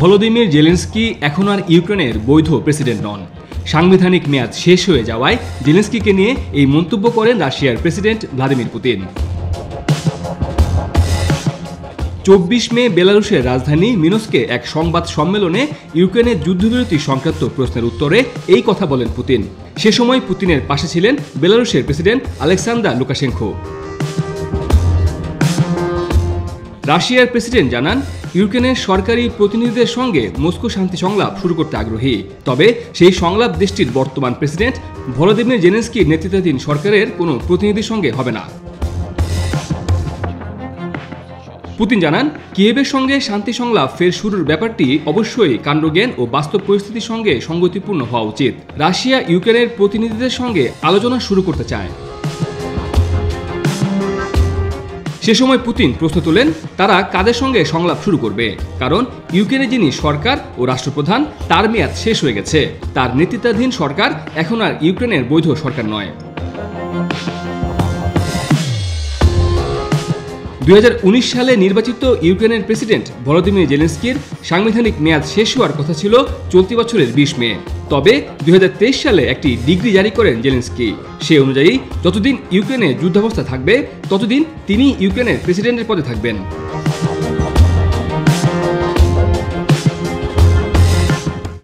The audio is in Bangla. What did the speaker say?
ভলোদিমির জেলেনস্কি এখন আর ইউক্রেনের বৈধ প্রেসিডেন্ট নন। সাংবিধানিক মেয়াদ শেষ হয়ে যাওয়ায় জেলেনস্কিকে নিয়ে এই মন্তব্য করেন রাশিয়ার প্রেসিডেন্ট ভ্লাদিমির পুতিন। 24 মে বেলারুশের রাজধানী মিনস্কে এক সংবাদ সম্মেলনে ইউক্রেনের যুদ্ধবিরতি সংক্রান্ত প্রশ্নের উত্তরে এই কথা বলেন পুতিন। সে সময় পুতিনের পাশে ছিলেন বেলারুশের প্রেসিডেন্ট আলেক্সান্দার লুকাশেঙ্কো। রাশিয়ার প্রেসিডেন্ট জানান, ইউক্রেনের সরকারি প্রতিনিধিদের সঙ্গে মস্কো শান্তি সংলাপ শুরু করতে আগ্রহী। তবে সেই সংলাপ দেশটির বর্তমান প্রেসিডেন্ট ভলোদিমির জেলেনস্কির নেতৃত্বাধীন সরকারের কোনো প্রতিনিধির সঙ্গে হবে না। পুতিন জানান, কিয়েভের সঙ্গে শান্তি সংলাপ ফের শুরুর ব্যাপারটি অবশ্যই কাণ্ডজ্ঞান ও বাস্তব পরিস্থিতির সঙ্গে সঙ্গতিপূর্ণ হওয়া উচিত। রাশিয়া ইউক্রেনের প্রতিনিধিদের সঙ্গে আলোচনা শুরু করতে চায়। সে সময় পুতিন প্রশ্ন তোলেন, তারা কাদের সঙ্গে সংলাপ শুরু করবে? কারণ ইউক্রেনে যিনি সরকার ও রাষ্ট্রপ্রধান তার মেয়াদ শেষ হয়ে গেছে। তার নেতৃত্বাধীন সরকার এখন আর ইউক্রেনের বৈধ সরকার নয়। 2019 সালে নির্বাচিত ইউক্রেনের প্রেসিডেন্ট ভলোদিমির জেলেনস্কির সাংবিধানিক মেয়াদ শেষ হওয়ার কথা ছিল চলতি বছরের 20 মে। তবে 2023 সালে একটি ডিক্রি জারি করেন জেলেনস্কি। সে অনুযায়ী যতদিন ইউক্রেনে যুদ্ধাবস্থা থাকবে ততদিন তিনি ইউক্রেনের প্রেসিডেন্টের পদে থাকবেন।